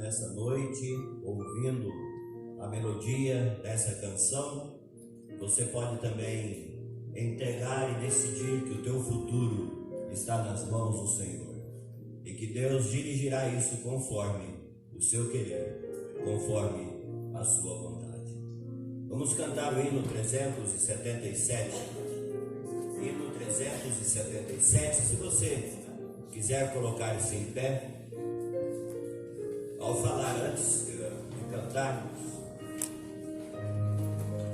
nessa noite, ouvindo a melodia dessa canção, você pode também entregar e decidir que o teu futuro está nas mãos do Senhor e que Deus dirigirá isso conforme o seu querer, conforme a sua vontade. Vamos cantar o hino 377. Hino 377. Se você quiser colocar-se em pé, ao falar antes de cantarmos,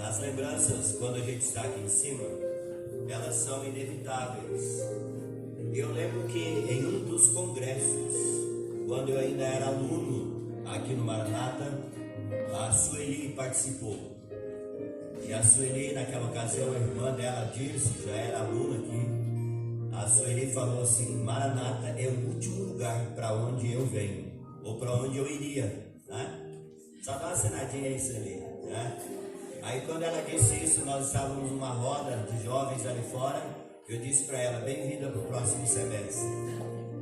as lembranças, quando a gente está aqui em cima, elas são inevitáveis. Eu lembro que em um dos congressos, quando eu ainda era aluno aqui no Maranata, a Sueli participou. E a Sueli, naquela ocasião, a irmã dela, Dirce, já era aluna aqui. A Sueli falou assim: Maranata é o último lugar para onde eu venho, ou para onde eu iria, né? Só dá uma cenadinha aí, Sueli, né? Aí quando ela disse isso, nós estávamos numa roda de jovens ali fora. Eu disse para ela: bem-vinda para o próximo semestre,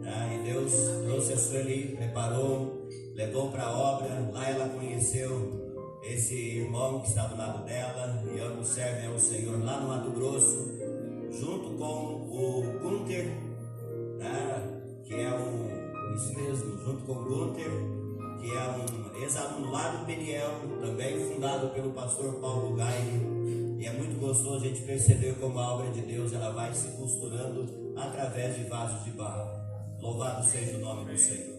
né? E Deus trouxe a Sueli, preparou, levou para a obra. Lá ela conheceu esse irmão que está do lado dela, e ambos servem ao Senhor lá no Mato Grosso, junto com o Gunter, né? Que é isso mesmo, junto com o Gunter, que é um ex-aluno lá do Peniel, também fundado pelo pastor Paulo Gaire. E é muito gostoso a gente perceber como a obra de Deus ela vai se costurando através de vasos de barro. Louvado seja o nome do Senhor.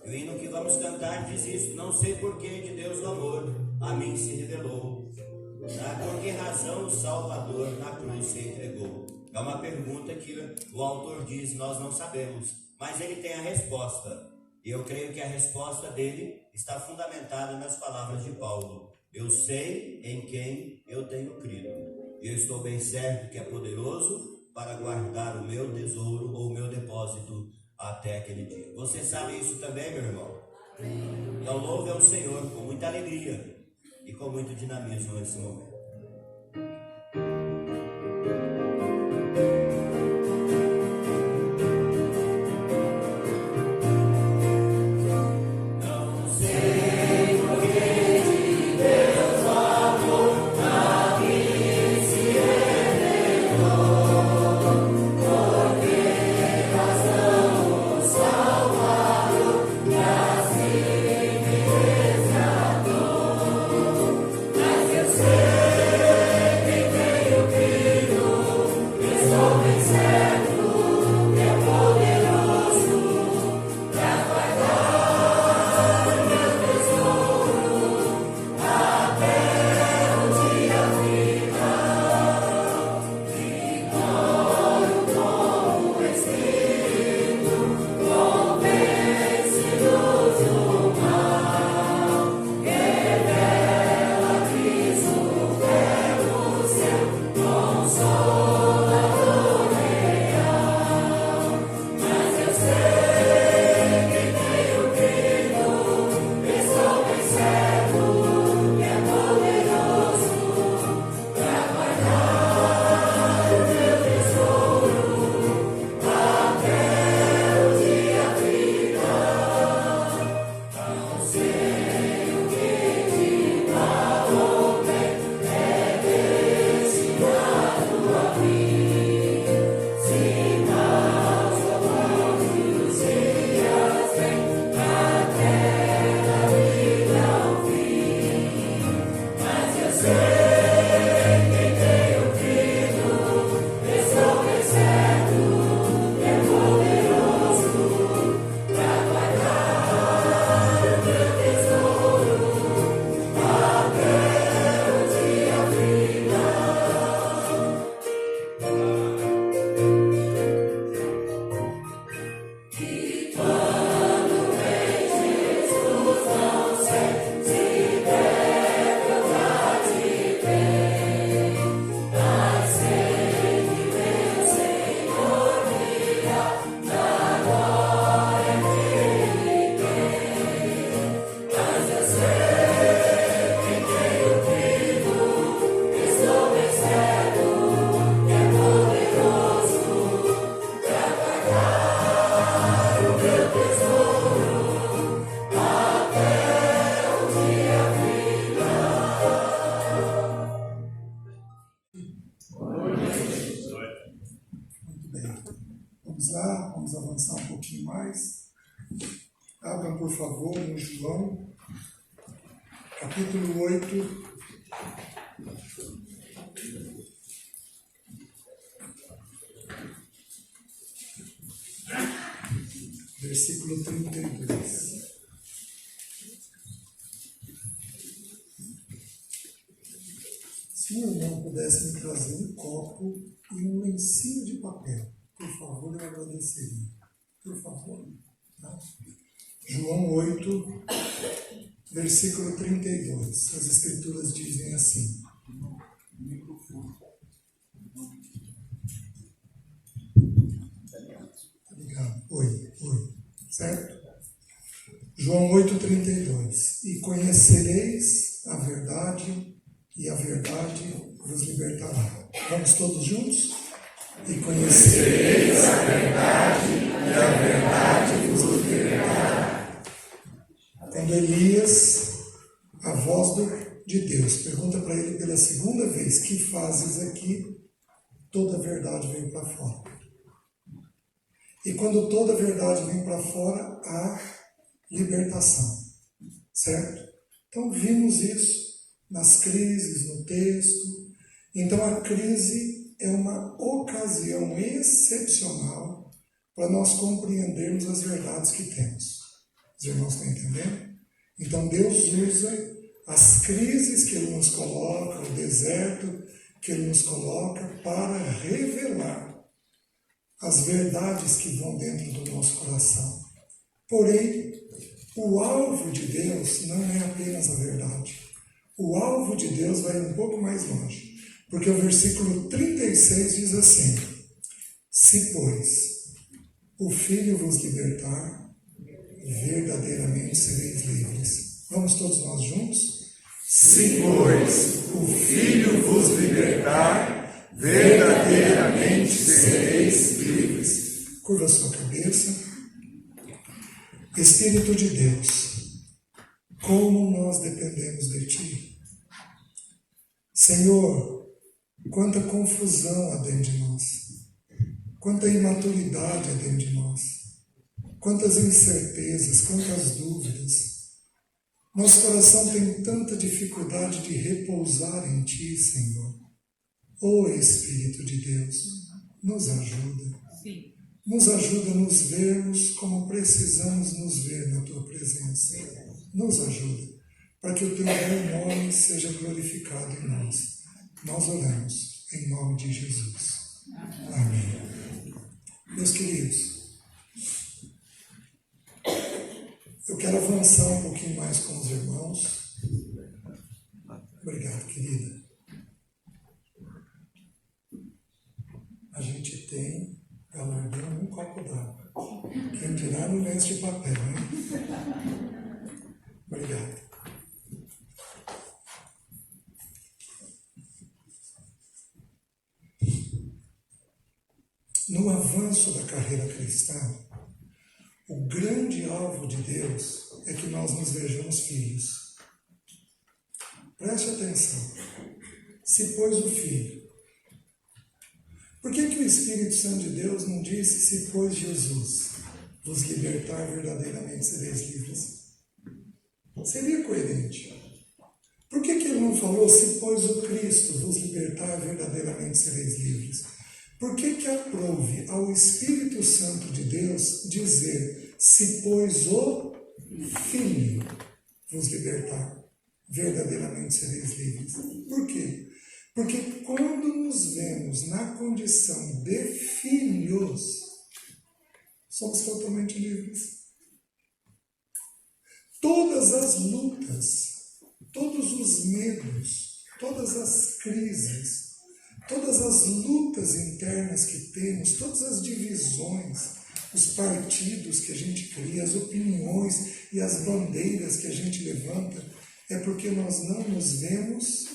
E o hino que vamos cantar diz isso: não sei porquê de Deus do amor a mim se revelou, por que razão o Salvador na cruz se entregou. É uma pergunta que o autor diz: nós não sabemos, mas ele tem a resposta. E eu creio que a resposta dele está fundamentada nas palavras de Paulo: eu sei em quem eu tenho crido, e eu estou bem certo que é poderoso para guardar o meu tesouro ou o meu depósito até aquele dia. Você sabe isso também, meu irmão? Então louve ao Senhor com muita alegria e com muito dinamismo nesse momento. Sei favor, em João, capítulo 8, versículo 32. Se o irmão pudesse me trazer um copo e um lencinho de papel, por favor, eu agradeceria. Por favor. Tá? João 8, versículo 32. As Escrituras dizem assim. Obrigado. Oi. Certo? João 8, 32. E conhecereis a verdade, e a verdade vos libertará. Vamos todos juntos? E conhecereis a verdade, e a verdade vos libertará. Quando Elias, a voz de Deus, pergunta para ele pela segunda vez: que fazes aqui? Toda a verdade vem para fora. E quando toda a verdade vem para fora, há libertação. Certo? Então vimos isso nas crises, no texto. Então a crise é uma ocasião excepcional para nós compreendermos as verdades que temos. Os irmãos estão entendendo? Então Deus usa as crises que Ele nos coloca, o deserto que Ele nos coloca, para revelar as verdades que vão dentro do nosso coração. Porém, o alvo de Deus não é apenas a verdade. O alvo de Deus vai um pouco mais longe. Porque o versículo 36 diz assim: se, pois, o Filho vos libertar, verdadeiramente sereis livres. Vamos todos nós juntos? Se, pois, o Filho vos libertar, verdadeiramente sereis livres. Curva sua cabeça. Espírito de Deus, como nós dependemos de Ti. Senhor, quanta confusão há dentro de nós, quanta imaturidade há dentro de nós, quantas incertezas, quantas dúvidas. Nosso coração tem tanta dificuldade de repousar em Ti, Senhor. Ó Espírito de Deus, nos ajuda. Sim. Nos ajuda a nos vermos como precisamos nos ver na Tua presença. Nos ajuda, para que o Teu bom nome seja glorificado em nós. Nós oramos em nome de Jesus. Amém. Meus queridos, eu quero avançar um pouquinho mais com os irmãos. Obrigado, querida. A gente tem galardão num copo d'água. Quem dirá no lenço de papel, hein? Obrigado. No avanço da carreira cristã, o grande alvo de Deus é que nós nos vejamos filhos. Preste atenção. Se, pois, o Filho. Por que o Espírito Santo de Deus não disse: se, pois, Jesus vos libertar, verdadeiramente sereis livres? Seria coerente. Por que ele não falou: se, pois, o Cristo vos libertar, verdadeiramente sereis livres? Por que aprove ao Espírito Santo de Deus dizer: se, pois, o Filho vos libertar, verdadeiramente sereis livres? Por quê? Porque quando nos vemos na condição de filhos, somos totalmente livres. Todas as lutas, todos os medos, todas as crises, todas as lutas internas que temos, todas as divisões, os partidos que a gente cria, as opiniões e as bandeiras que a gente levanta, é porque nós não nos vemos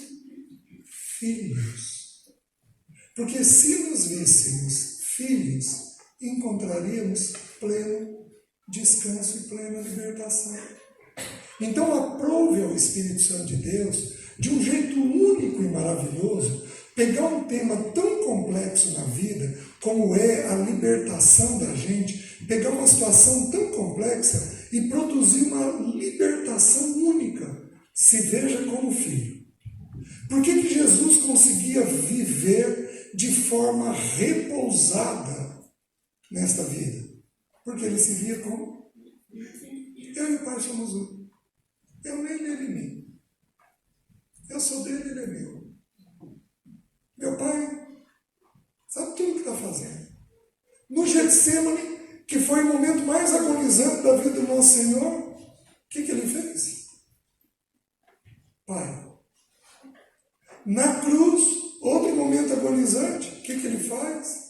filhos. Porque se nos víssemos filhos, encontraríamos pleno descanso e plena libertação. Então aprove ao Espírito Santo de Deus, de um jeito único e maravilhoso, pegar um tema tão complexo na vida, como é a libertação da gente, pegar uma situação tão complexa e produzir uma libertação única. Se veja como filho. Por que Jesus conseguia viver de forma repousada nesta vida? Porque ele se via como eu e o Pai somos um. Eu nele, ele em mim. Eu sou dele, ele é meu. Meu Pai sabe tudo o que está fazendo. No Getsemane, que foi o momento mais agonizante da vida do nosso Senhor, o que ele fez? Pai. Na cruz, outro momento agonizante, o que ele faz?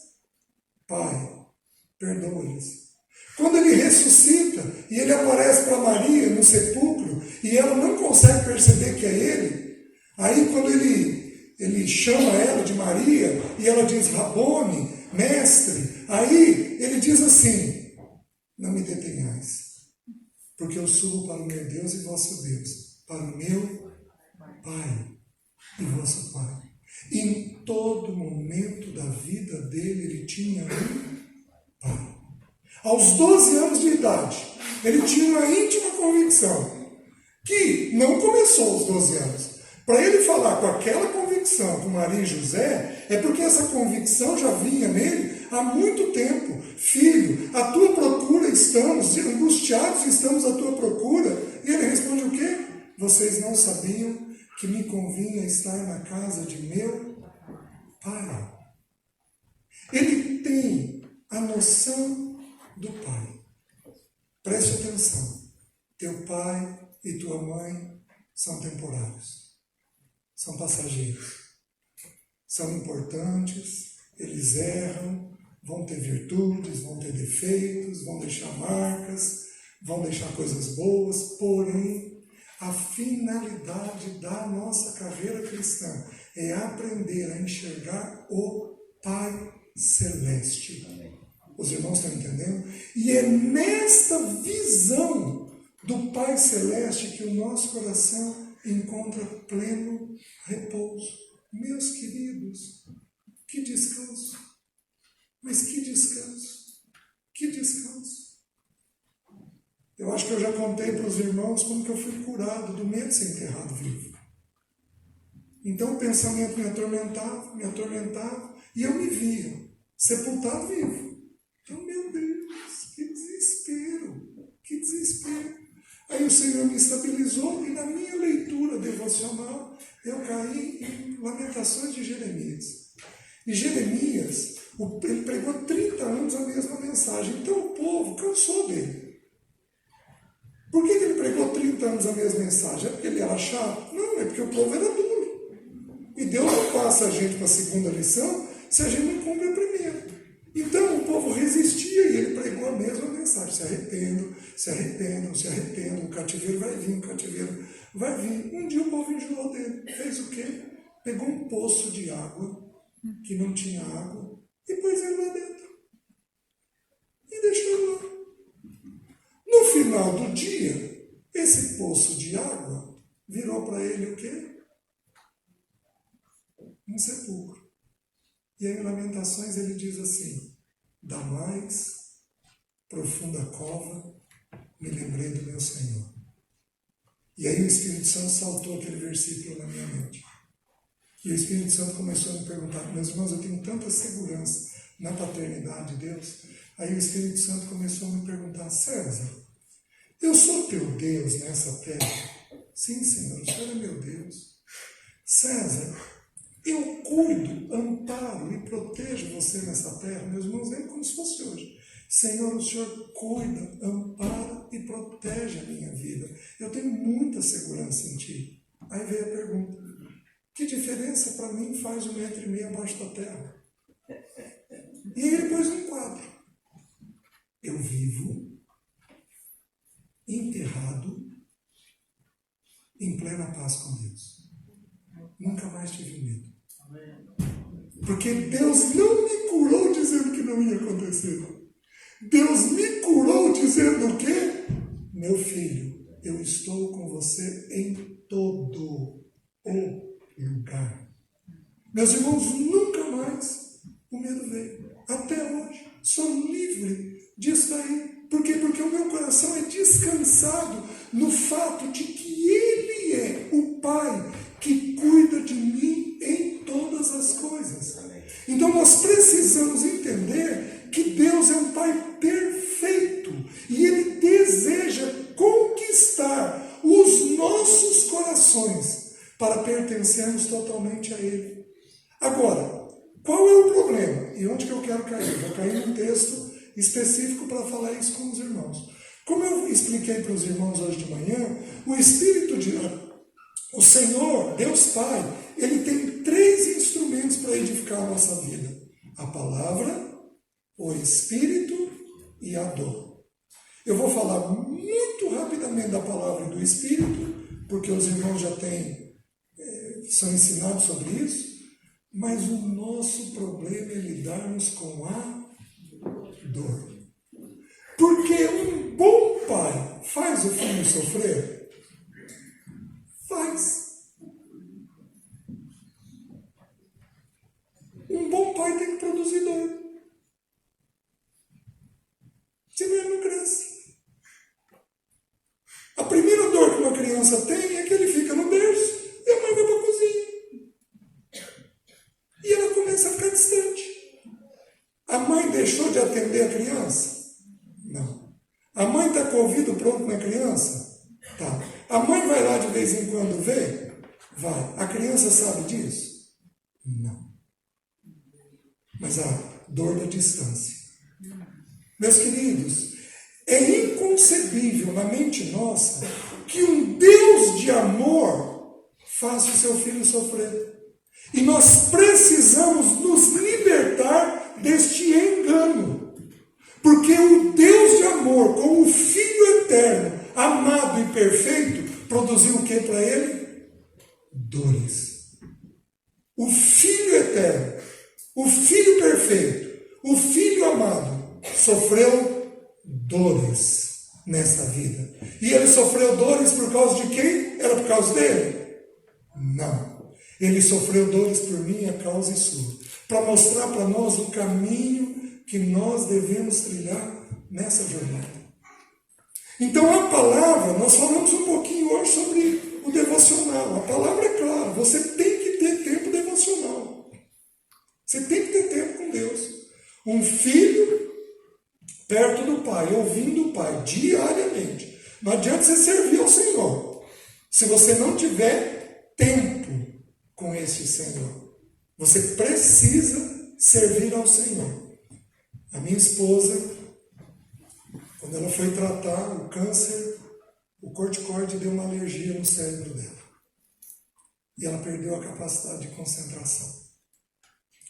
Pai, perdoa-lhes. Quando ele ressuscita e ele aparece para Maria no sepulcro e ela não consegue perceber que é ele, aí quando ele chama ela de Maria e ela diz Rabone, mestre, aí ele diz assim, não me detenhais, porque eu subo para o meu Deus e vosso Deus, para o meu Pai e vosso Pai. E em todo momento da vida dele, ele tinha um Pai. Aos 12 anos de idade, ele tinha uma íntima convicção, que não começou aos 12 anos. Para ele falar com aquela convicção com Maria e José, é porque essa convicção já vinha nele há muito tempo. Filho, à tua procura estamos, angustiados estamos à tua procura. E ele responde o quê? Vocês não sabiam que me convinha estar na casa de meu Pai. Ele tem a noção do Pai. Preste atenção. Teu pai e tua mãe são temporários. São passageiros. São importantes, eles erram, vão ter virtudes, vão ter defeitos, vão deixar marcas, vão deixar coisas boas, porém, a finalidade da nossa carreira cristã é aprender a enxergar o Pai Celeste. Os irmãos estão entendendo? E é nesta visão do Pai Celeste que o nosso coração encontra pleno repouso. Meus queridos, que descanso! Mas que descanso! Que descanso! Eu acho que eu já contei para os irmãos como que eu fui curado do medo de ser enterrado vivo. Então o pensamento me atormentava, e eu me via sepultado vivo. Então, meu Deus, que desespero, que desespero. Aí o Senhor me estabilizou e na minha leitura devocional eu caí em Lamentações de Jeremias. E Jeremias, ele pregou 30 anos a mesma mensagem, então o povo cansou dele. Por que ele pregou 30 anos a mesma mensagem? É porque ele era chato? Não, é porque o povo era duro. E Deus não passa a gente para a segunda lição se a gente não cumpre a primeira. Então o povo resistia e ele pregou a mesma mensagem. Se arrependam, se arrependam, se arrependam. O cativeiro vai vir, o cativeiro vai vir. Um dia o povo enjoou dele. Fez o quê? Pegou um poço de água, que não tinha água, e pôs ele lá dentro. E deixou lá. No final do dia, esse poço de água virou para ele o quê? Um sepulcro. E aí em Lamentações ele diz assim, da mais profunda cova me lembrei do meu Senhor. E aí o Espírito Santo saltou aquele versículo na minha mente. E o Espírito Santo começou a me perguntar, meus irmãos, eu tenho tanta segurança na paternidade de Deus. Aí o Espírito Santo começou a me perguntar, César, eu sou teu Deus nessa terra? Sim, Senhor, o Senhor é meu Deus. César, eu cuido, amparo e protejo você nessa terra. Meus irmãos, lembra como se fosse hoje. Senhor, o Senhor cuida, ampara e protege a minha vida. Eu tenho muita segurança em Ti. Aí veio a pergunta, que diferença para mim faz 1,5 metro abaixo da terra? E aí ele pôs um quadro. Eu vivo enterrado em plena paz com Deus. Nunca mais tive medo. Porque Deus não me curou dizendo que não ia acontecer. Deus me curou dizendo o quê? Meu filho, eu estou com você em todo o lugar. Meus irmãos, nunca mais o medo veio. Até hoje, sou livre disso daí. Por quê? Porque o meu coração é descansado no fato de que Ele é o Pai que cuida de mim em todas as coisas. Então nós precisamos entender que Deus é um Pai perfeito e Ele deseja conquistar os nossos corações para pertencermos totalmente a Ele. Agora, qual é o problema? E onde que eu quero cair? Vou cair num texto específico para falar isso com os irmãos. Como eu expliquei para os irmãos hoje de manhã, o Senhor, Deus Pai, Ele tem 3 instrumentos para edificar a nossa vida: a palavra, o Espírito e a dor. Eu vou falar muito rapidamente da palavra e do Espírito, porque os irmãos já são ensinados sobre isso, mas o nosso problema é lidarmos com a dor. Porque um bom pai faz o filho sofrer? Faz. Um bom pai tem que produzir dor. Senão ele não cresce. A primeira dor que uma criança tem é que ele fica no berço e a mãe vai para a cozinha. E ela começa a ficar distante. A mãe deixou de atender a criança? Não. A mãe está com o ouvido pronto na criança? Tá. A mãe vai lá de vez em quando ver? Vai. A criança sabe disso? Não. Mas a dor da distância. Meus queridos, é inconcebível na mente nossa que um Deus de amor faça o seu filho sofrer. E nós precisamos nos libertar deste engano. Porque o Deus de amor, como o Filho eterno, amado e perfeito, produziu o que para ele? Dores. O Filho eterno, o Filho perfeito, o Filho amado, sofreu dores nesta vida. E ele sofreu dores por causa de quem? Era por causa dele? Não. Ele sofreu dores por minha causa e sua, para mostrar para nós o caminho que nós devemos trilhar nessa jornada. Então a palavra, nós falamos um pouquinho hoje sobre o devocional. A palavra é clara, você tem que ter tempo devocional. Você tem que ter tempo com Deus. Um filho perto do pai, ouvindo o pai diariamente. Não adianta você servir ao Senhor se você não tiver tempo com esse Senhor. Você precisa servir ao Senhor. A minha esposa, quando ela foi tratar o câncer, o corticoide deu uma alergia no cérebro dela. E ela perdeu a capacidade de concentração.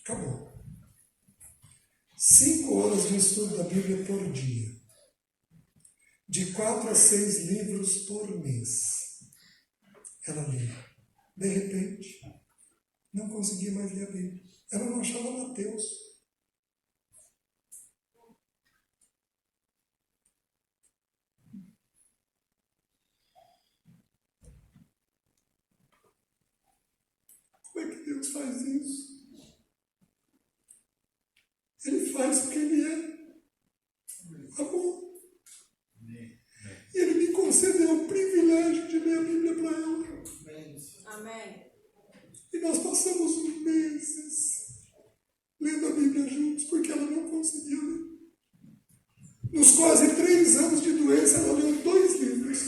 Acabou. 5 horas de estudo da Bíblia por dia. De 4 a 6 livros por mês. Ela lia. De repente, não conseguia mais ler a Bíblia. Ela não achava Mateus. Como é que Deus faz isso? Ele faz porque Ele é amor. E Ele me concedeu o privilégio de ler a Bíblia para ela. Amém. E nós passamos meses lendo a Bíblia juntos, porque ela não conseguia ler. Nos quase 3 anos de doença, ela leu 2 livros.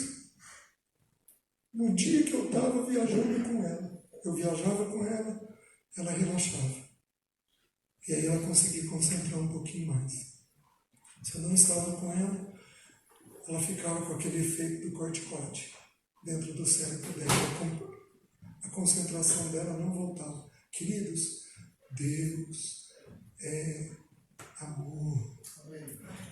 No dia que eu estava viajando com ela, eu viajava com ela, ela relaxava. E aí ela conseguia concentrar um pouquinho mais. Se eu não estava com ela, ela ficava com aquele efeito do corticoide dentro do cérebro dela. A concentração dela não voltava. Queridos, Deus é amor.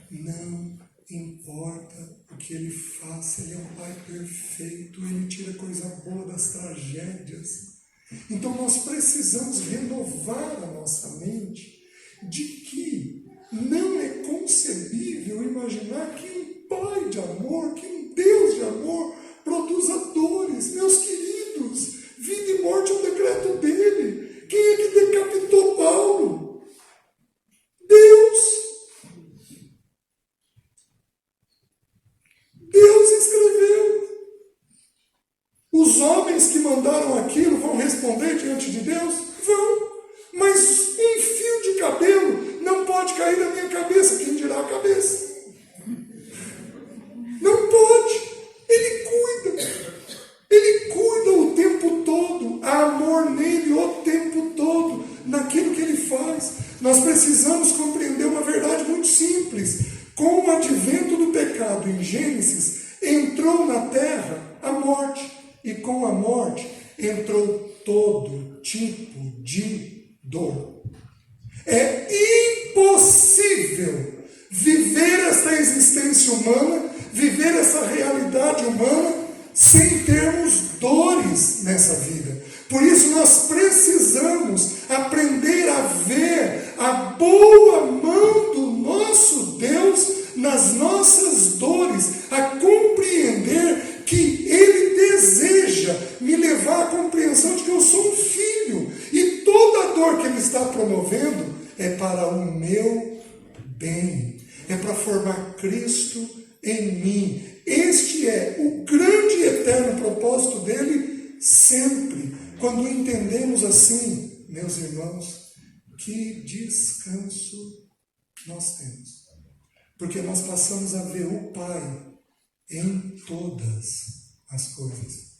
Não importa o que Ele faça, Ele é um Pai perfeito, Ele tira coisa boa das tragédias. Então nós precisamos renovar a nossa mente de que não é concebível imaginar que um Pai de amor, que um Deus de amor produza dores. Meus queridos, vida e morte é um decreto dele. Quem é que decapitou Paulo? Deus. responder diante de Deus? Vão. Mas um fio de cabelo não pode cair na minha cabeça, quem dirá a cabeça? Não pode. Ele cuida. Ele cuida o tempo todo. Há amor nele o tempo todo, naquilo que ele faz. Nós precisamos compreender uma verdade muito simples. Com o advento do pecado em Gênesis, entrou na terra a morte. E com a morte entrou todo tipo de dor. É impossível viver esta existência humana, viver essa realidade humana, sem termos dores nessa vida. Por isso nós precisamos aprender a ver a boa mão do nosso Deus nas nossas dores, a compreender que Ele deseja me levar à compreensão de que eu sou um filho, e toda a dor que Ele está promovendo é para o meu bem, é para formar Cristo em mim. Este é o grande e eterno propósito dele sempre. Quando entendemos assim, meus irmãos, que descanso nós temos. Porque nós passamos a ver o Pai em todas as coisas.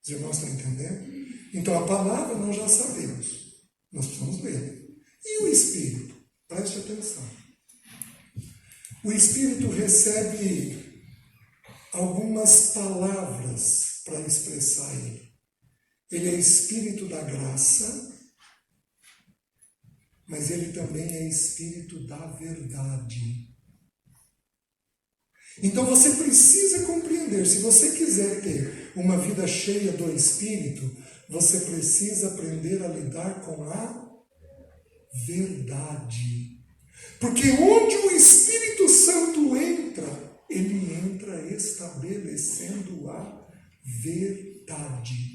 Os irmãos estão entendendo? Então a palavra nós já sabemos. Nós precisamos ler. E o Espírito? Preste atenção. O Espírito recebe algumas palavras para expressar ele. Ele é Espírito da graça, mas ele também é Espírito da verdade. Então você precisa compreender, se você quiser ter uma vida cheia do Espírito, você precisa aprender a lidar com a verdade. Porque onde o Espírito Santo entra, ele entra estabelecendo a verdade.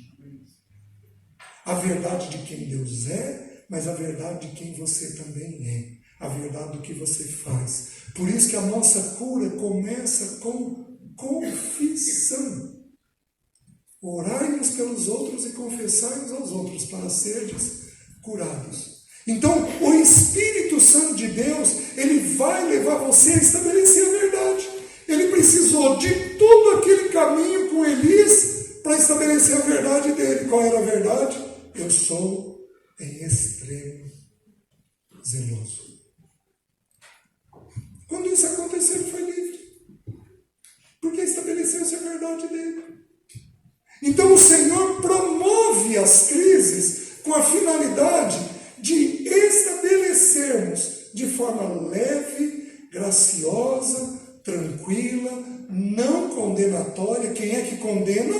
A verdade de quem Deus é, mas a verdade de quem você também é. A verdade do que você faz. Por isso que a nossa cura começa com confissão. Orai uns pelos outros e confessai uns aos outros para serdes curados. Então, o Espírito Santo de Deus, ele vai levar você a estabelecer a verdade. Ele precisou de todo aquele caminho com Elias para estabelecer a verdade dele. Qual era a verdade? Eu sou em extremo zeloso. Quando isso aconteceu, ele foi livre. Porque estabeleceu-se a verdade dele. Então o Senhor promove as crises com a finalidade de estabelecermos de forma leve, graciosa, tranquila, não condenatória. Quem é que condena?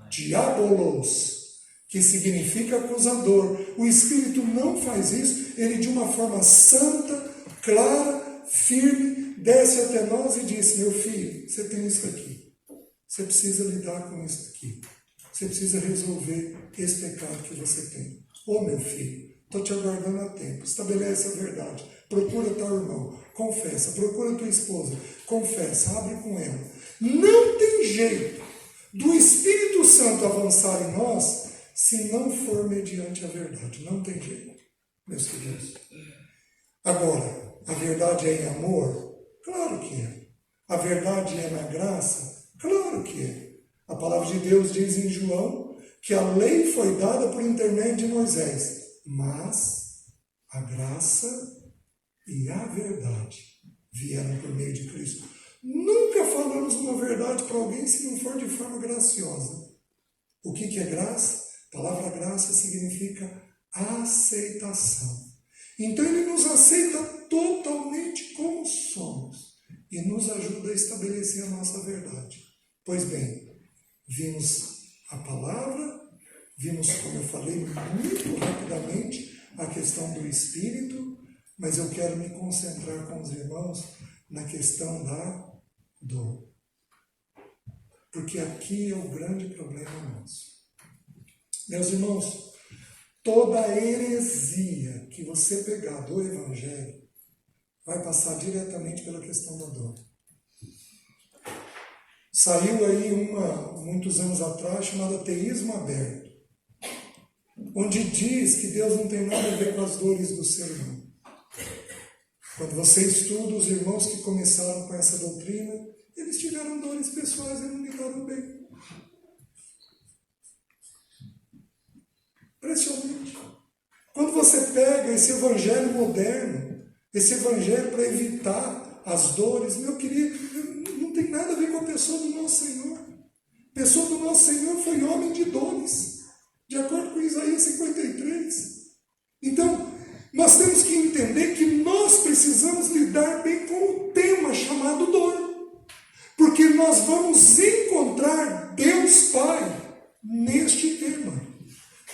Diabolos, que significa acusador. O Espírito não faz isso. Ele, de uma forma santa, clara, firme, desce até nós e diz: meu filho, você tem isso aqui. Você precisa lidar com isso aqui. Você precisa resolver esse pecado que você tem. Ô meu filho, estou te aguardando há tempo. Estabelece a verdade. Procura teu irmão. Confessa. Procura tua esposa. Confessa. Abre com ela. Não tem jeito do Espírito Santo avançar em nós se não for mediante a verdade. Não tem jeito, meus queridos. Agora, a verdade é em amor? Claro que é. A verdade é na graça? Claro que é. A palavra de Deus diz em João que a lei foi dada por intermédio de Moisés, mas a graça e a verdade vieram por meio de Cristo. Nunca falamos uma verdade para alguém se não for de forma graciosa. O que é graça? A palavra graça significa aceitação. Então ele nos aceita totalmente como somos e nos ajuda a estabelecer a nossa verdade. Pois bem, vimos a palavra, vimos, como eu falei muito rapidamente, a questão do Espírito, mas eu quero me concentrar com os irmãos na questão da dor. Porque aqui é o grande problema nosso. Meus irmãos, toda heresia que você pegar do Evangelho vai passar diretamente pela questão da dor. Saiu aí muitos anos atrás, chamada ateísmo aberto. onde diz que Deus não tem nada a ver com as dores do ser humano. Quando você estuda os irmãos que começaram com essa doutrina, eles tiveram dores pessoais e não lidaram bem. Impressionante. Quando você pega esse evangelho moderno, esse evangelho para evitar as dores, meu querido, não tem nada a ver com a pessoa do nosso Senhor. A pessoa do nosso Senhor foi homem de dores, de acordo com Isaías 53. Então, nós temos que entender que nós precisamos lidar bem com o tema chamado dor. Porque nós vamos encontrar Deus Pai neste tema.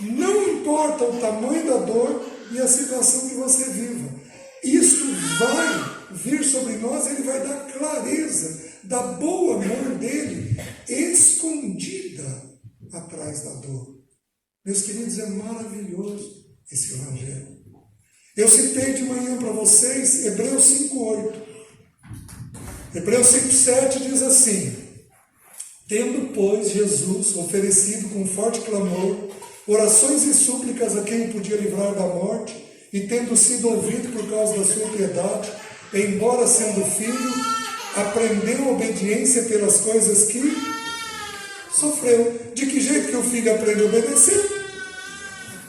Não importa o tamanho da dor e a situação que você viva. Isto vai vir sobre nós, ele vai dar clareza da boa mão dele escondida atrás da dor. Meus queridos, é maravilhoso esse evangelho. Eu citei de manhã para vocês Hebreus 5,8. Hebreus 5,7 diz assim: tendo, pois, Jesus oferecido com forte clamor orações e súplicas a quem podia livrar da morte, e tendo sido ouvido por causa da sua piedade, embora sendo filho, aprendeu obediência pelas coisas que sofreu. De que jeito que o filho aprende a obedecer?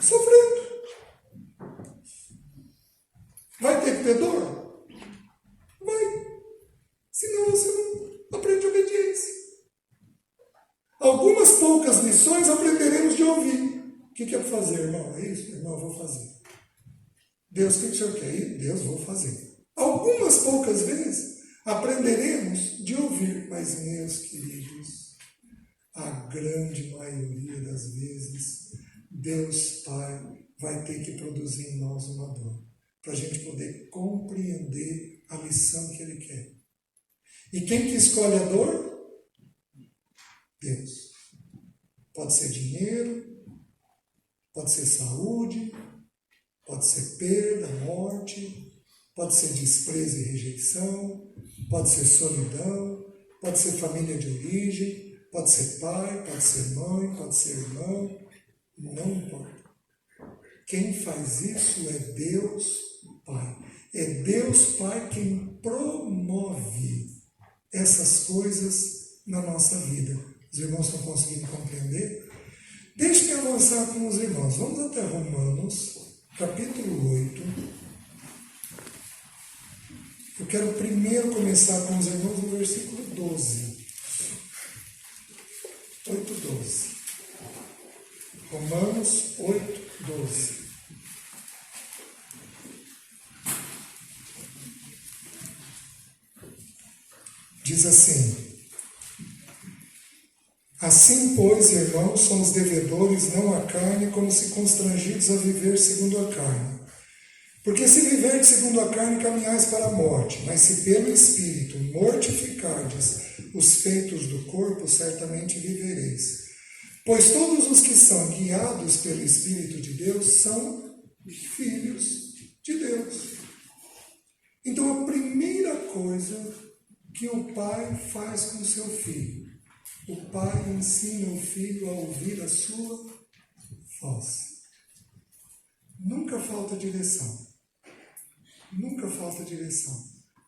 Sofrendo. Vai ter que ter dor? Vai. Senão você não aprende obediência. Algumas poucas lições aprenderemos de ouvir. O que é para fazer, irmão? É isso? Irmão, eu vou fazer. Deus, o que o senhor quer ir? Deus, vou fazer. Algumas poucas vezes aprenderemos de ouvir, mas, meus queridos, a grande maioria das vezes, Deus Pai vai ter que produzir em nós uma dor, para a gente poder compreender a lição que Ele quer. E quem que escolhe a dor? Deus. Pode ser dinheiro, pode ser saúde, pode ser perda, morte, pode ser desprezo e rejeição, pode ser solidão, pode ser família de origem, pode ser pai, pode ser mãe, pode ser irmão, não importa. Quem faz isso é Deus Pai. É Deus Pai quem promove essas coisas na nossa vida. Os irmãos estão conseguindo compreender? Deixe-me avançar com os irmãos. Vamos até Romanos, capítulo 8. Eu quero primeiro começar com os irmãos no versículo 12. 8:12. Romanos 8:12. Diz assim: assim, pois, irmãos, somos devedores não à carne, como se constrangidos a viver segundo a carne. Porque se viverdes segundo a carne, caminhais para a morte, mas se pelo Espírito mortificardes os feitos do corpo, certamente vivereis. Pois todos os que são guiados pelo Espírito de Deus são filhos de Deus. Então, a primeira coisa que o pai faz com o seu filho, o pai ensina o filho a ouvir a sua voz. Nunca falta direção. Nunca falta direção.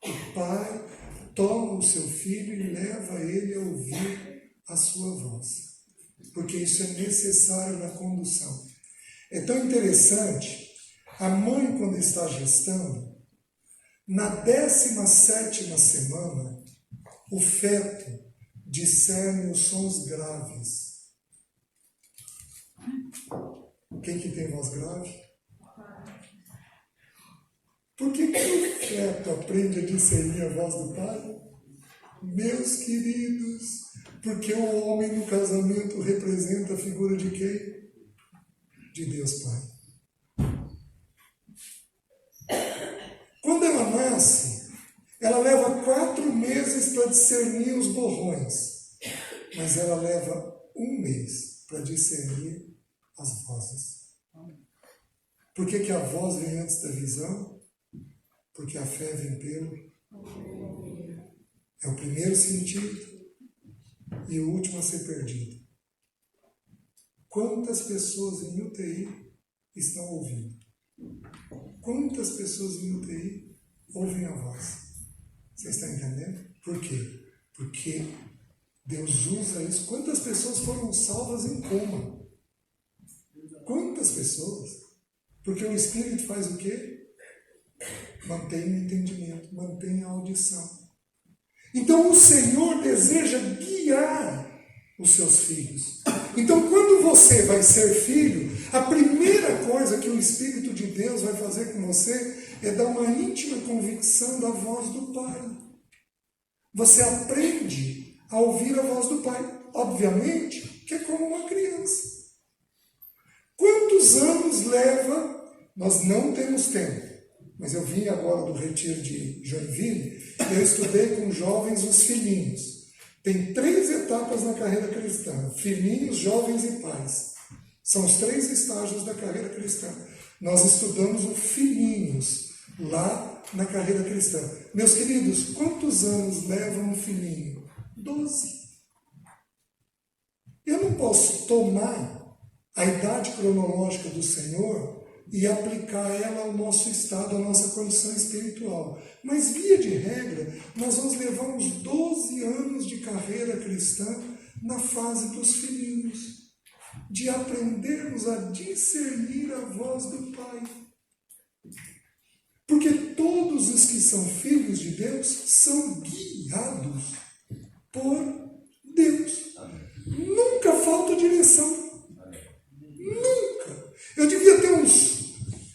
O pai toma o seu filho e leva ele a ouvir a sua voz. Porque isso é necessário na condução. É tão interessante, a mãe, quando está gestando, na 17ª semana, o feto discerne os sons graves. Quem que tem voz grave? Por que o feto aprende a discernir a voz do pai? Meus queridos, porque o homem no casamento representa a figura de quem? De Deus Pai. Quando ela nasce, ela leva 4 meses para discernir os borrões, mas ela leva 1 mês para discernir as vozes. Por que a voz vem antes da visão? Porque a fé vem pelo... É o primeiro sentido e o último a ser perdido. Quantas pessoas em UTI estão ouvindo? Quantas pessoas em UTI ouvem a voz? Vocês estão entendendo? Por quê? Porque Deus usa isso. Quantas pessoas foram salvas em coma? Quantas pessoas? Porque o Espírito faz o quê? Mantém o entendimento, mantém a audição. Então o Senhor deseja guiar os seus filhos. Então quando você vai ser filho, a primeira coisa que o Espírito de Deus vai fazer com você é dar uma íntima convicção da voz do Pai. Você aprende a ouvir a voz do Pai. Obviamente que é como uma criança. Quantos anos leva? Nós não temos tempo. Mas eu vim agora do retiro de Joinville e eu estudei com jovens os filhinhos. Tem 3 etapas na carreira cristã: filhinhos, jovens e pais. São os 3 estágios da carreira cristã. Nós estudamos o filhinhos lá na carreira cristã. Meus queridos, quantos anos leva um filhinho? 12. Eu não posso tomar a idade cronológica do Senhor e aplicar ela ao nosso estado, à nossa condição espiritual. Mas, via de regra, nós vamos levar uns 12 anos de carreira cristã na fase dos filhinhos, de aprendermos a discernir a voz do Pai. Porque todos os que são filhos de Deus são guiados por Deus. Nunca falta direção. Nunca. Eu devia ter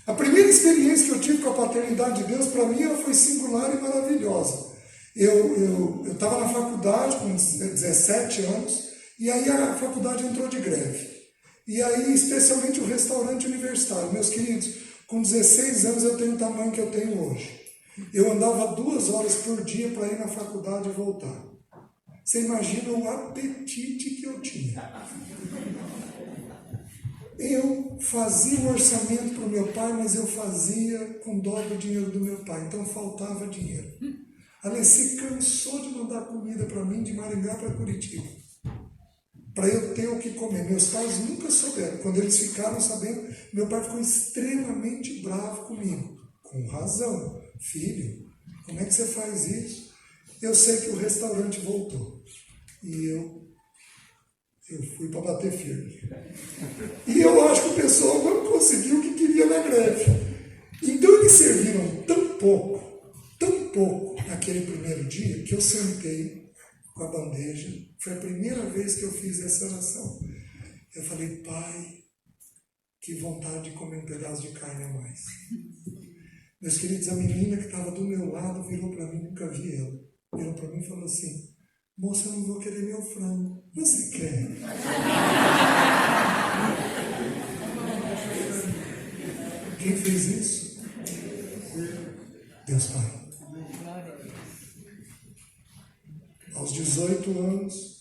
A primeira experiência que eu tive com a paternidade de Deus, para mim, ela foi singular e maravilhosa. Eu estava na faculdade com 17 anos, e aí a faculdade entrou de greve. E aí, especialmente o restaurante universitário. Meus queridos, com 16 anos eu tenho o tamanho que eu tenho hoje. Eu andava 2 horas por dia para ir na faculdade e voltar. Você imagina o apetite que eu tinha. Eu fazia o orçamento para o meu pai, mas eu fazia com dó do dinheiro do meu pai, então faltava dinheiro. A Alessi cansou de mandar comida para mim de Maringá para Curitiba, para eu ter o que comer. Meus pais nunca souberam. Quando eles ficaram sabendo, meu pai ficou extremamente bravo comigo, com razão. Filho, como é que você faz isso? Eu sei que o restaurante voltou e eu fui para bater firme. E eu acho que o pessoal não conseguiu o que queria na greve. Então eles serviram tão pouco, naquele primeiro dia, que eu sentei com a bandeja. Foi a primeira vez que eu fiz essa oração. Eu falei: Pai, que vontade de comer um pedaço de carne a mais. Meus queridos, a menina que estava do meu lado virou para mim, nunca vi ela. Virou para mim e falou assim: moça, eu não vou querer meu frango. Você quer? Quem fez isso? Deus Pai. Aos 18 anos,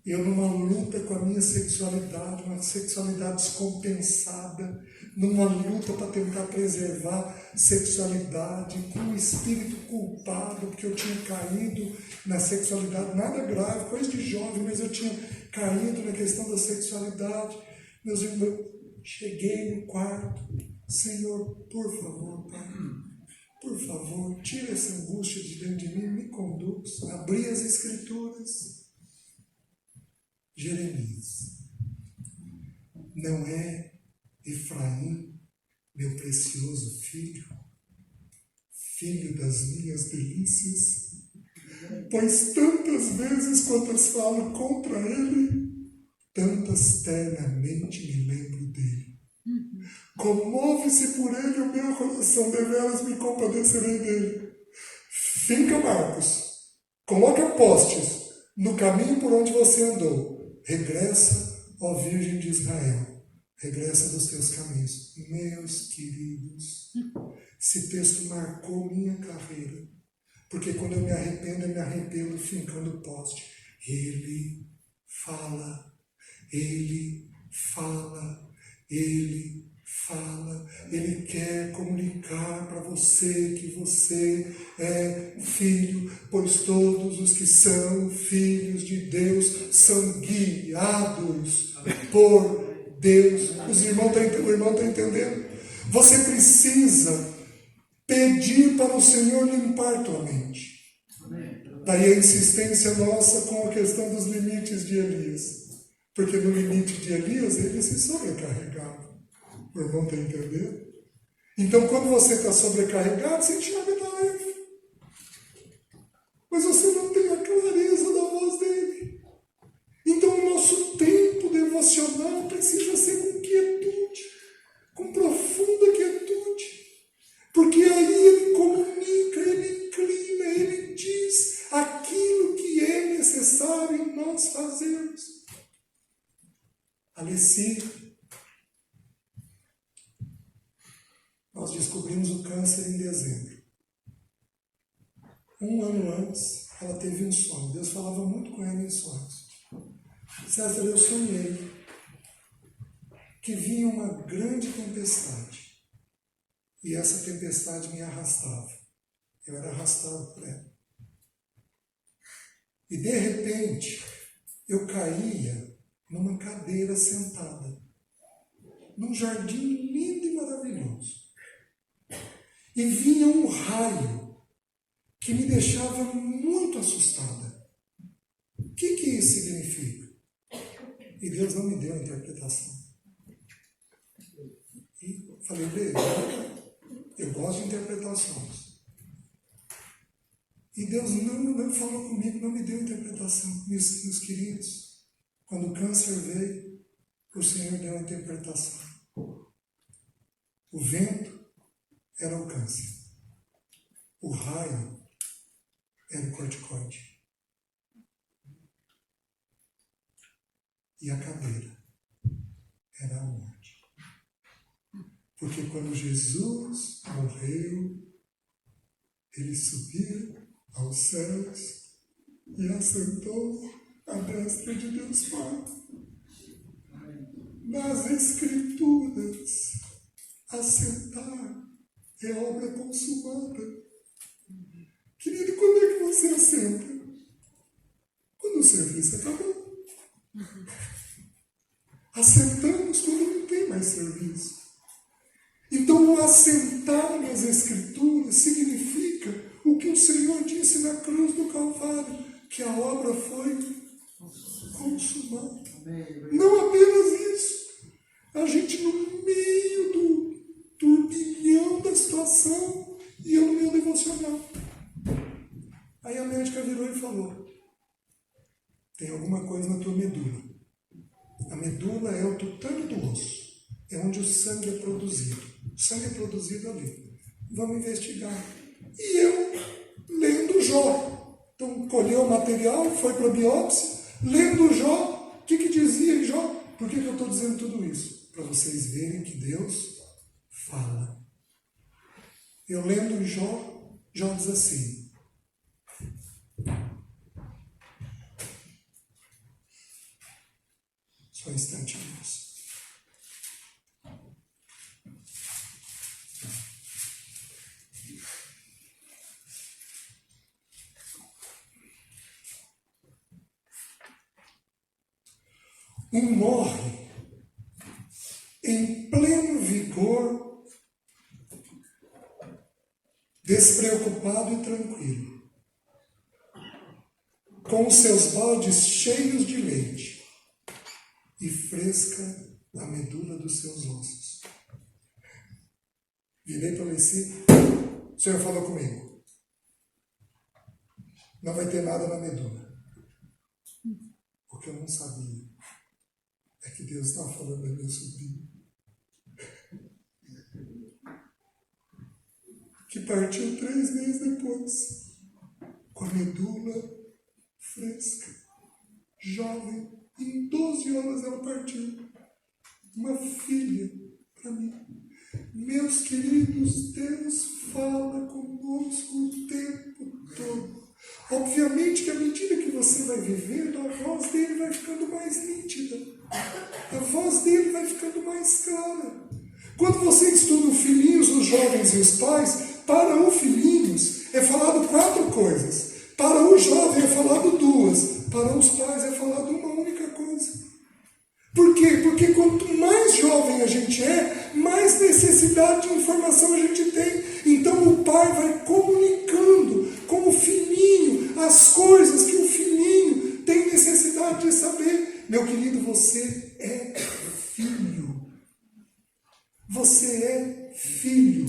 eu numa luta com a minha sexualidade, uma sexualidade descompensada, numa luta para tentar preservar sexualidade, com um espírito culpado, porque eu tinha caído na sexualidade, nada grave, coisa de jovem, mas eu tinha caído na questão da sexualidade. Meus irmãos, cheguei no quarto: Senhor, por favor, Pai, por favor, tira essa angústia de dentro de mim, me conduz. Abri as Escrituras. Jeremias: não é Efraim, meu precioso filho, filho das minhas delícias? Pois tantas vezes quantas falo contra ele, tantas ternamente me lembro dele. Comove-se por ele o meu coração, deveras me compadecerei dele. Finca Marcos, coloca postes no caminho por onde você andou. Regressa, ó Virgem de Israel, regressa dos teus caminhos. Meus queridos, esse texto marcou minha carreira, porque quando eu me arrependo fincando poste. Ele fala, ele fala, ele fala, ele quer comunicar para você que você é filho, pois todos os que são filhos de Deus são guiados por Deus. O irmão está entendendo? Você precisa pedir para o Senhor limpar tua mente. Daí a insistência nossa com a questão dos limites de Elias. Porque no limite de Elias, ele se sobrecarregava. O irmão está entendendo? Então, quando você está sobrecarregado, você enxerga tarefa. Mas você não tem a clareza da voz dele. Então, o nosso tempo devocional precisa ser com quietude, com profunda quietude. Porque aí ele comunica, ele inclina, ele diz aquilo que é necessário nós fazermos. Alessi, nós descobrimos o câncer em dezembro. Um ano antes, ela teve um sonho. Deus falava muito com ela em sonhos. César, eu sonhei que vinha uma grande tempestade. E essa tempestade me arrastava. Eu era arrastado por ela. E de repente, eu caía numa cadeira sentada, num jardim lindo e maravilhoso. E vinha um raio que me deixava muito assustada. O que isso significa? E Deus não me deu a interpretação. E falei, eu gosto de interpretações. E Deus não falou comigo, não me deu interpretação. Meus queridos, quando o câncer veio, o Senhor deu a interpretação. O vento era o câncer. O raio era o corticoide. E a cadeira era a morte. Porque quando Jesus morreu, ele subiu aos céus e assentou à destra de Deus Pai. Nas Escrituras, assentar é obra consumada. Querido, quando é que você assenta? Quando o serviço acabou. Assentamos quando não tem mais serviço. Então, o assentar nas Escrituras significa o que o Senhor disse na cruz do Calvário, que a obra foi consumada. Não apenas isso. A gente no meio do turbilhão da situação e eu no meu devocional. Aí a médica virou e falou, tem alguma coisa na tua medula. A medula é o tutano do osso. É onde o sangue é produzido. O sangue é produzido ali. Vamos investigar. E eu, lendo Jó. Então, colheu o material, foi para a biópsia. Lendo Jó, o que dizia em Jó? Por que eu estou dizendo tudo isso? Para vocês verem que Deus fala. Eu lendo em Jó, Jó diz assim. Só um instantinho. Um morre em pleno vigor, despreocupado e tranquilo, com os seus baldes cheios de leite e fresca a medula dos seus ossos. Virei para Alessi, o Senhor falou comigo, não vai ter nada na medula, porque eu não sabia. É que Deus estava falando da minha sobrinha. Que partiu 3 meses depois. Com a medula fresca. Jovem. Em 12 horas ela partiu. Uma filha para mim. Meus queridos, Deus fala conosco o tempo todo. Obviamente que à medida que você vai vivendo, a voz dele vai ficando mais nítida. A voz dele vai ficando mais clara. Quando você estuda o Filhinhos, os jovens e os pais, para o Filhinhos é falado 4 coisas. Para o jovem é falado 2. Para os pais é falado uma única coisa. Por quê? Porque quanto mais jovem a gente é, mais necessidade de informação a gente tem. Então o pai vai comunicando com o filhinho as coisas que o filhinho tem necessidade de saber. Meu querido, você é filho. Você é filho.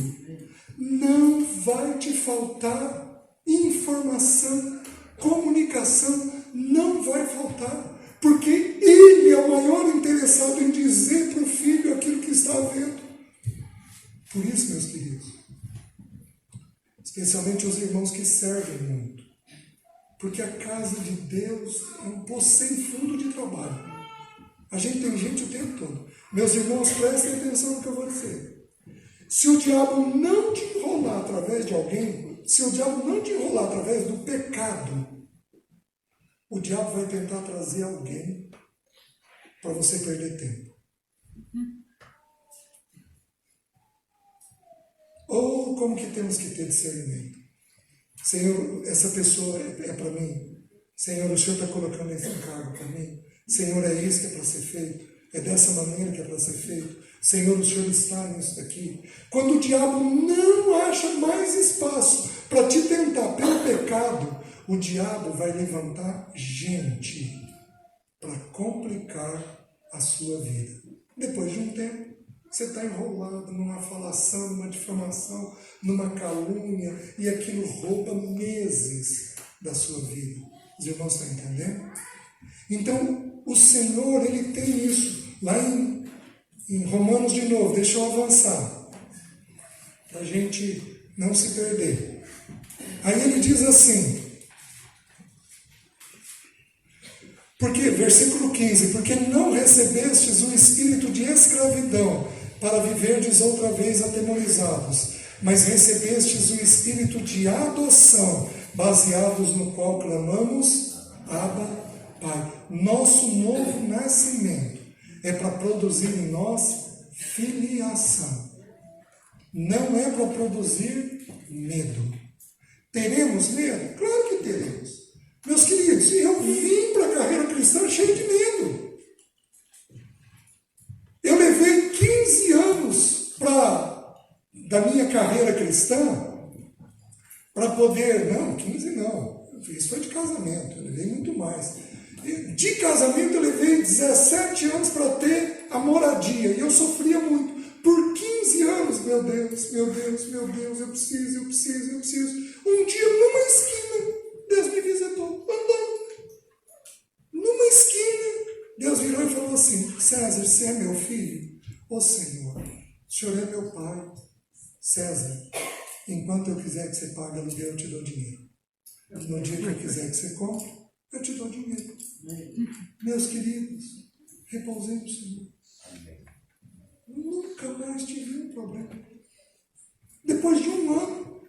Não vai te faltar informação, comunicação, não vai faltar. Porque ele é o maior interessado em dizer para o filho aquilo que está vendo. Por isso, meus queridos, especialmente os irmãos que servem muito, porque a casa de Deus é um poço sem fundo de trabalho. A gente tem gente o tempo todo. Meus irmãos, prestem atenção no que eu vou dizer. Se o diabo não te enrolar através de alguém, se o diabo não te enrolar através do pecado, o diabo vai tentar trazer alguém para você perder tempo. Ou como que temos que ter discernimento? Senhor, essa pessoa é para mim. Senhor, o Senhor está colocando esse encargo para mim. Senhor, é isso que é para ser feito. É dessa maneira que é para ser feito. Senhor, o Senhor está nisso daqui. Quando o diabo não acha mais espaço para te tentar pelo pecado, o diabo vai levantar gente para complicar a sua vida. Depois de um tempo, você está enrolado numa falação, numa difamação, numa calúnia, e aquilo rouba meses da sua vida. Os irmãos estão entendendo? Então, o Senhor, Ele tem isso. Lá em Romanos de novo, deixa eu avançar, para a gente não se perder. Aí ele diz assim, porque, versículo 15, porque não recebestes o espírito de escravidão para viverdes outra vez atemorizados, mas recebestes o espírito de adoção, baseados no qual clamamos, Abba, Pai. Nosso novo nascimento é para produzir em nós filiação. Não é para produzir medo. Teremos medo? Claro que teremos. Meus queridos, eu vim para a carreira cristã cheio de medo. Eu levei 15 anos da minha carreira cristã para poder... Não, 15 não. Isso foi de casamento. Eu levei muito mais. De casamento eu levei 17 anos para ter a moradia. E eu sofria muito. Por 15 anos, meu Deus, eu preciso. Um dia, numa esquina, Deus me visitou, andando. Numa esquina, Deus virou e falou assim, César, você é meu filho? Ô Senhor, o Senhor é meu pai. César, enquanto eu quiser que você pague aluguel, eu te dou dinheiro. No dia que eu quiser que você compre, eu te dou dinheiro. Meus queridos, repousei no Senhor. Nunca mais tive um problema. Depois de um ano,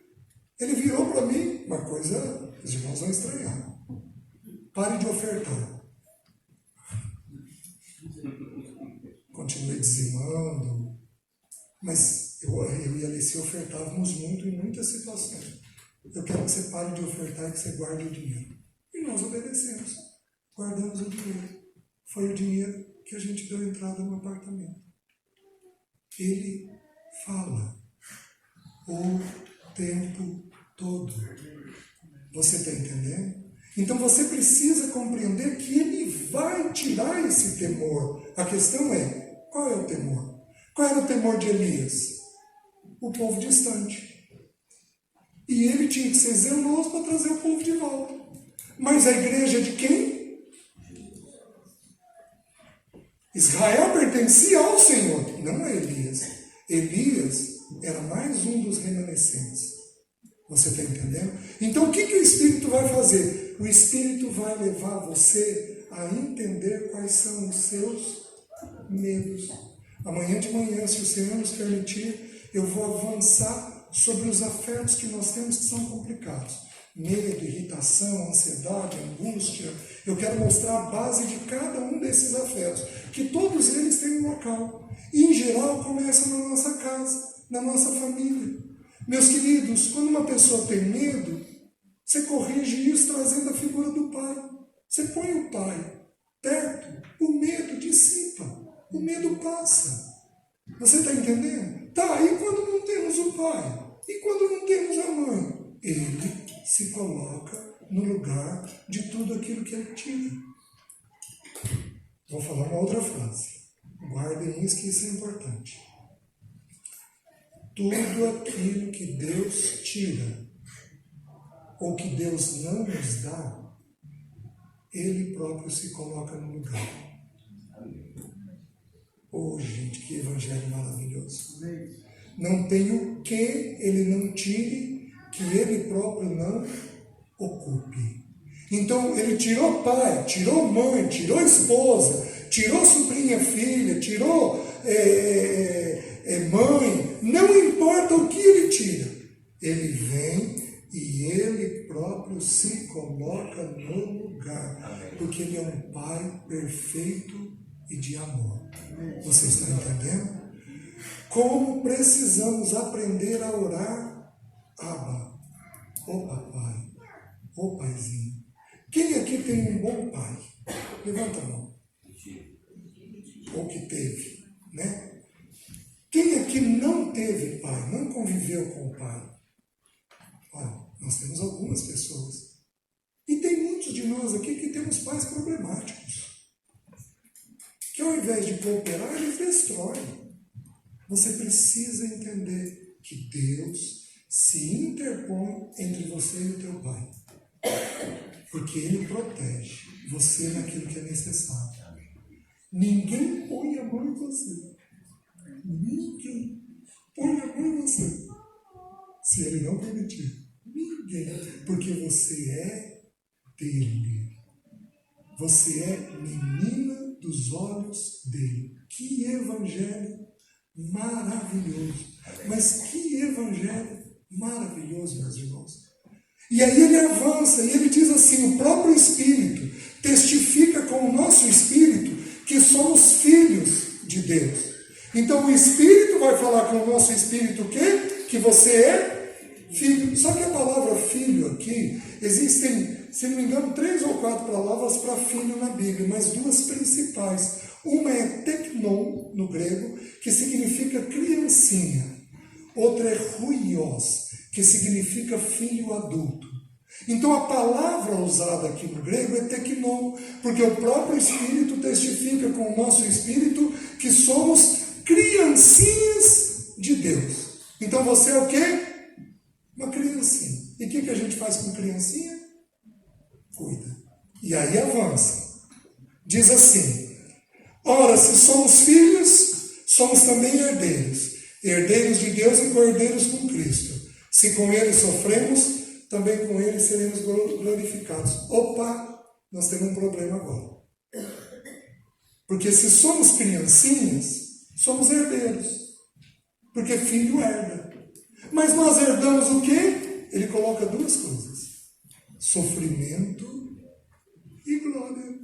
ele virou para mim, uma coisa, os irmãos vão estranhar. Pare de ofertar. Continuei dizimando, mas eu e a Alice ofertávamos muito em muitas situações. Eu quero que você pare de ofertar e que você guarde o dinheiro. E nós obedecemos. Guardamos o dinheiro. Foi o dinheiro que a gente deu entrada no apartamento. Ele fala o tempo todo. Você está entendendo? Então você precisa compreender que ele vai tirar esse temor. A questão é, qual é o temor? Qual era o temor de Elias? O povo distante. E ele tinha que ser zeloso para trazer o povo de volta. Mas a igreja é de quem? Israel pertencia ao Senhor, não a Elias. Elias era mais um dos remanescentes. Você está entendendo? Então o que o Espírito vai fazer? O Espírito vai levar você a entender quais são os seus medos. Amanhã de manhã, se o Senhor nos permitir, eu vou avançar sobre os afetos que nós temos que são complicados. Medo, irritação, ansiedade, angústia. Eu quero mostrar a base de cada um desses afetos, que todos eles têm um local. E, em geral, começa na nossa casa, na nossa família. Meus queridos, quando uma pessoa tem medo, você corrige isso trazendo a figura do pai. Você põe o pai perto, o medo dissipa, o medo passa. Você está entendendo? Tá, e quando não temos o pai? E quando não temos a mãe? Ele se coloca no lugar de tudo aquilo que ele tira. Vou falar uma outra frase. Guardem isso, que isso é importante. Tudo aquilo que Deus tira, ou que Deus não nos dá, Ele próprio se coloca no lugar. Oh, gente, que evangelho maravilhoso. Não tem o que Ele não tire, que Ele próprio não ocupe. Então, Ele tirou pai, tirou mãe, tirou esposa, tirou sobrinha, filha, tirou mãe, não importa o que Ele tira. Ele vem e Ele próprio se coloca no lugar, porque Ele é um Pai perfeito e de amor. Você está entendendo? Como precisamos aprender a orar? Abba, ô papai, ô paizinho. Quem aqui tem um bom pai? Levanta a mão. Ou que teve, né? Quem aqui não teve pai, não conviveu com o pai? Olha, nós temos algumas pessoas. E tem muitos de nós aqui que temos pais problemáticos. Que ao invés de cooperar, eles destroem. Você precisa entender que Deus se interpõe entre você e o teu pai. Porque Ele protege você naquilo que é necessário. Ninguém põe a mão em você. Ninguém põe a mão em você. Se Ele não permitir. Ninguém. Porque você é dele. Você é menina dos olhos dele. Que evangelho maravilhoso. Mas que evangelho maravilhoso, meus irmãos. E aí ele avança e ele diz assim: o próprio Espírito testifica com o nosso Espírito que somos filhos de Deus. Então o Espírito vai falar com o nosso Espírito o quê? Que você é filho. Só que a palavra filho aqui, existem, se não me engano, 3 ou 4 palavras para filho na Bíblia, mas 2 principais. Uma é teknon, no grego, que significa criancinha. Outra é huios, que significa filho adulto. Então a palavra usada aqui no grego é teknon, porque o próprio Espírito testifica com o nosso Espírito que somos criancinhas de Deus. Então você é o quê? Uma criancinha. E o que a gente faz com criancinha? Cuida. E aí avança. Diz assim: ora, se somos filhos, somos também herdeiros. Herdeiros de Deus e co-herdeiros com Cristo. Se com Ele sofremos, também com Ele seremos glorificados. Opa, nós temos um problema agora. Porque se somos criancinhas, somos herdeiros. Porque filho herda. Mas nós herdamos o quê? Ele coloca 2 coisas: sofrimento e glória.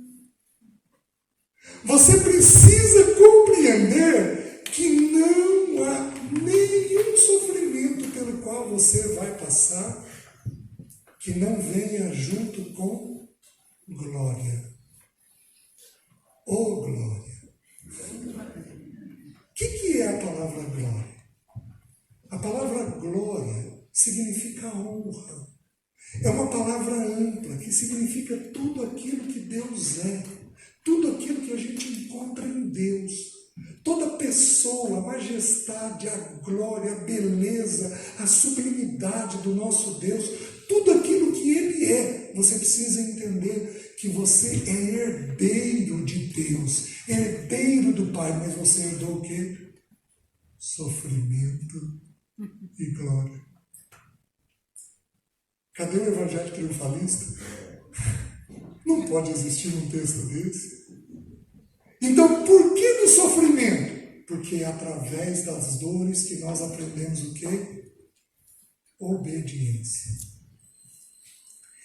Você precisa compreender que não há nenhum sofrimento pelo qual você vai passar que não venha junto com glória. Oh, glória. O que é a palavra glória? A palavra glória significa honra. É uma palavra ampla que significa tudo aquilo que Deus é. Tudo aquilo que a gente encontra em Deus. Toda pessoa, a majestade, a glória, a beleza, a sublimidade do nosso Deus, tudo aquilo que Ele é, você precisa entender que você é herdeiro de Deus, herdeiro do Pai, mas você herdou o quê? Sofrimento e glória. Cadê o evangelho triunfalista? Não pode existir um texto desse. Então, por que do sofrimento? Porque é através das dores que nós aprendemos o quê? Obediência.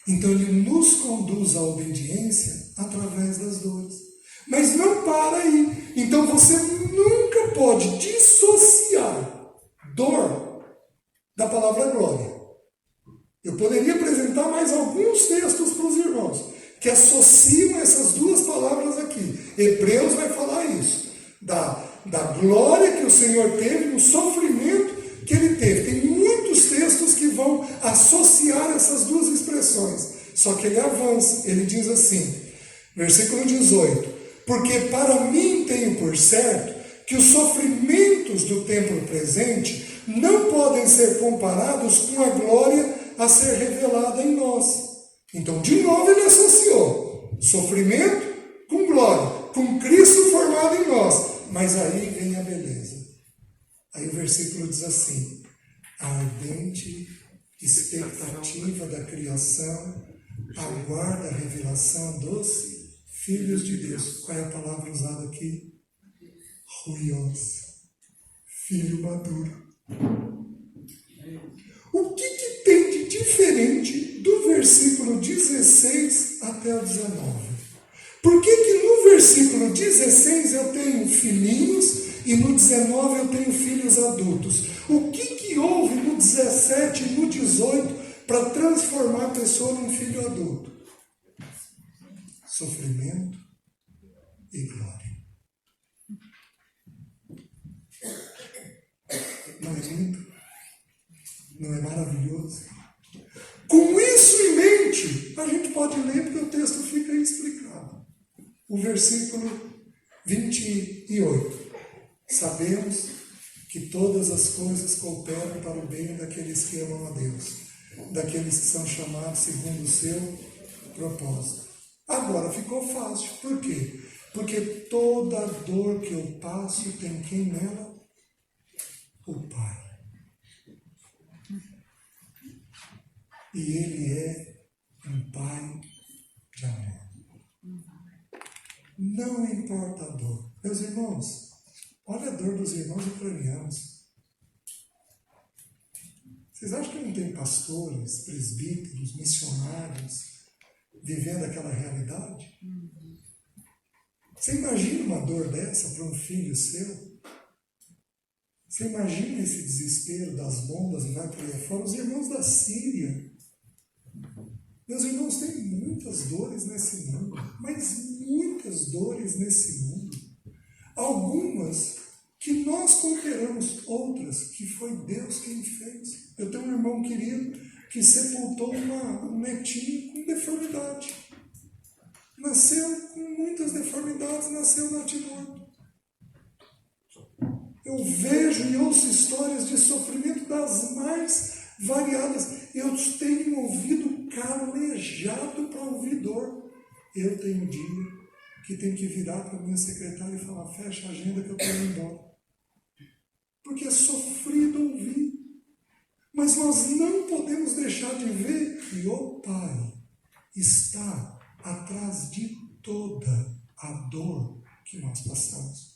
Então, ele nos conduz à obediência através das dores. Mas não para aí. Então, você nunca pode dissociar dor da palavra glória. Eu poderia apresentar mais alguns textos para os irmãos que associam essas 2 palavras aqui. Hebreus vai falar isso. da glória que o Senhor teve, no sofrimento que ele teve. Tem muitos textos que vão associar essas duas expressões. Só que ele avança, ele diz assim, versículo 18: porque para mim tenho por certo que os sofrimentos do tempo presente não podem ser comparados com a glória a ser revelada em nós. Então, de novo, ele associou sofrimento com glória, com Cristo formado em nós. Mas aí vem a beleza. Aí o versículo diz assim: a ardente expectativa da criação aguarda a revelação dos filhos de Deus. Qual é a palavra usada aqui? Ruios. Filho maduro. O que tem de diferente do versículo 16 até o 19? Por que no versículo 16 eu tenho filhinhos e no 19 eu tenho filhos adultos? O que houve no 17 e no 18 para transformar a pessoa num filho adulto? Sofrimento e glória. Não é lindo? Não é maravilhoso? Com isso em mente, a gente pode ler porque o texto fica aí explicado. O versículo 28. Sabemos que todas as coisas cooperam para o bem daqueles que amam a Deus, daqueles que são chamados segundo o seu propósito. Agora ficou fácil. Por quê? Porque toda dor que eu passo tem quem nela? O Pai. E Ele é um Pai de amor. Não importa a dor. Meus irmãos, olha a dor dos irmãos ucranianos. Vocês acham que não tem pastores, presbíteros, missionários vivendo aquela realidade? Você imagina uma dor dessa para um filho seu? Você imagina esse desespero das bombas e vai para aí fora? Os irmãos da Síria. Meus irmãos, tem muitas dores nesse mundo, mas muitas dores nesse mundo. Algumas que nós cooperamos, outras que foi Deus quem fez. Eu tenho um irmão querido que sepultou um netinho com deformidade. Nasceu com muitas deformidades, nasceu natimorto. Eu vejo e ouço histórias de sofrimento das mais variadas. Eu tenho ouvido calejado para ouvir dor. Eu tenho um dia que tenho que virar para a minha secretária e falar: fecha a agenda que eu estou indo embora. Porque é sofrido ouvir. Mas nós não podemos deixar de ver que o Pai está atrás de toda a dor que nós passamos.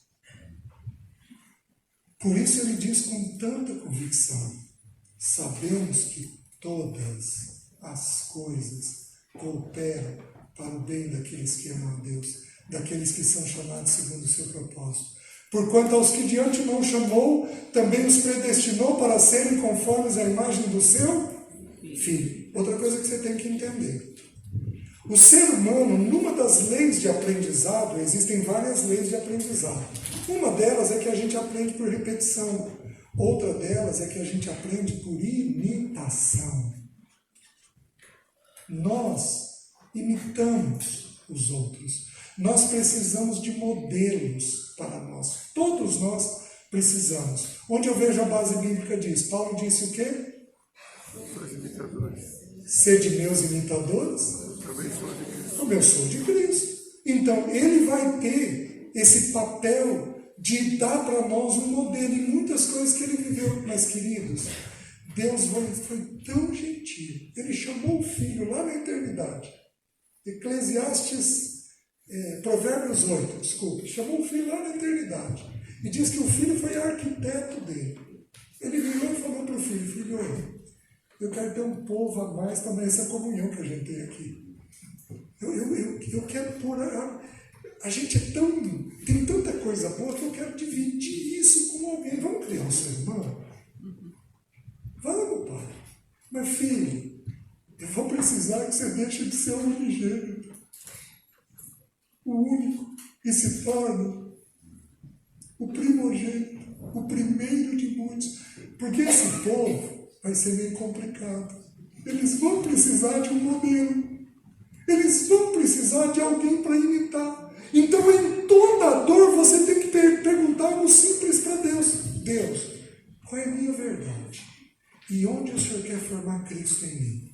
Por isso ele diz com tanta convicção: sabemos que todas as coisas cooperam para o bem daqueles que amam a Deus, daqueles que são chamados segundo o seu propósito. Porquanto aos que de antemão chamou, também os predestinou para serem conformes à imagem do seu Filho. Outra coisa que você tem que entender. O ser humano, numa das leis de aprendizado, existem várias leis de aprendizado. Uma delas é que a gente aprende por repetição. Outra delas é que a gente aprende por imitação. Nós imitamos os outros. Nós precisamos de modelos para nós. Todos nós precisamos. Onde eu vejo a base bíblica disso? Paulo disse o quê? Sede meus imitadores, como eu sou de Cristo. Então, ele vai ter esse papel de dar para nós um modelo em muitas coisas que ele viveu. Mas, queridos, Deus foi tão gentil. Ele chamou o Filho lá na eternidade. Provérbios 8, desculpe. Chamou o Filho lá na eternidade. E diz que o Filho foi arquiteto dele. Ele virou e falou para o Filho: filho, eu quero ter um povo a mais para essa comunhão que a gente tem aqui. Eu quero pôr... A gente tem tanta coisa boa que eu quero dividir isso com alguém. Vamos criar um ser humano? Vamos, pai. Mas, filho, eu vou precisar que você deixe de ser o unigênito. O único. E se torne o primogênito, o primeiro de muitos. Porque esse povo vai ser meio complicado. Eles vão precisar de um modelo. Eles vão precisar de alguém para imitar. Então, em toda dor, você tem que perguntar algo simples para Deus. Deus, qual é a minha verdade? E onde o Senhor quer formar Cristo em mim?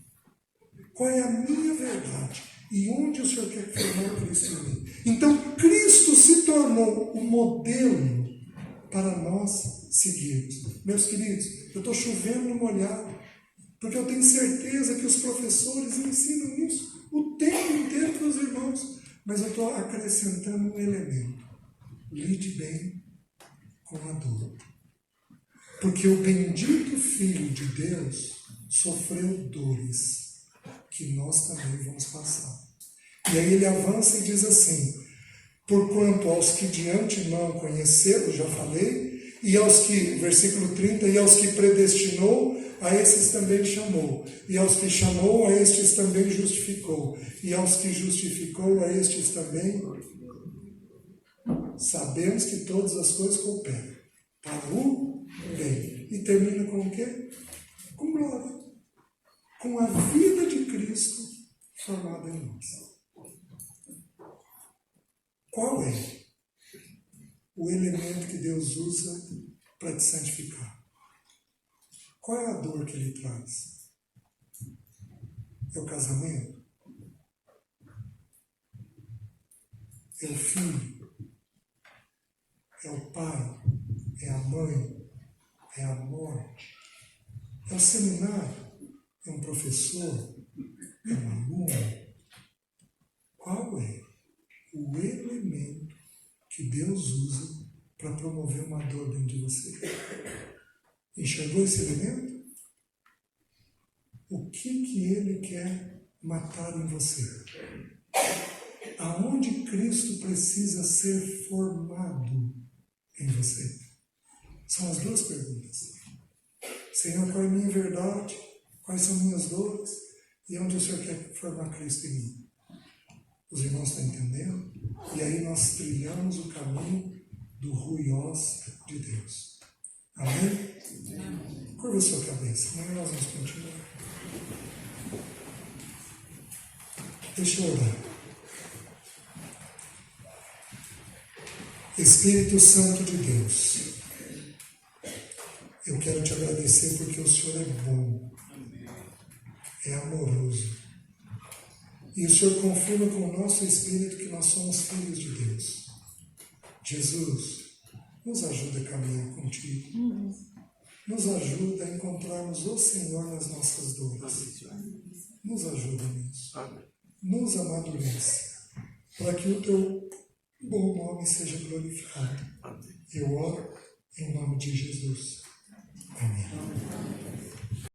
Qual é a minha verdade? E onde o Senhor quer formar Cristo em mim? Então, Cristo se tornou um modelo para nós seguirmos. Meus queridos, eu estou chovendo no molhado, porque eu tenho certeza que os professores ensinam isso o tempo inteiro para os irmãos. Mas eu estou acrescentando um elemento. Lide bem com a dor. Porque o bendito Filho de Deus sofreu dores que nós também vamos passar. E aí ele avança e diz assim: porquanto aos que de antemão conheceram, já falei, e aos que, versículo 30, e aos que predestinou, a esses também chamou. E aos que chamou, a estes também justificou. E aos que justificou, a estes também. Sabemos que todas as coisas cooperam para o bem. E termina com o quê? Com glória. Com a vida de Cristo formada em nós. Qual é o elemento que Deus usa para te santificar? Qual é a dor que Ele traz? É o casamento? É o filho? É o pai? É a mãe? É a morte? É o seminário? É um professor? É um aluno? Qual é o elemento que Deus usa para promover uma dor dentro de você? Enxergou esse elemento? O que Ele quer matar em você? Aonde Cristo precisa ser formado em você? São as duas perguntas. Senhor, qual é a minha verdade? Quais são minhas dores? E onde o Senhor quer formar Cristo em mim? Os irmãos estão entendendo? E aí nós trilhamos o caminho do ruiós de Deus. Amém? Curva a sua cabeça. Amanhã nós vamos continuar. Deixa eu orar. Espírito Santo de Deus, eu quero te agradecer porque o Senhor é bom, é amoroso. E o Senhor confirma com o nosso espírito que nós somos filhos de Deus. Jesus, nos ajuda a caminhar contigo. Nos ajuda a encontrarmos o Senhor nas nossas dores. Nos ajuda nisso. Nos amadurece, para que o teu bom nome seja glorificado. Eu oro em nome de Jesus. Amém.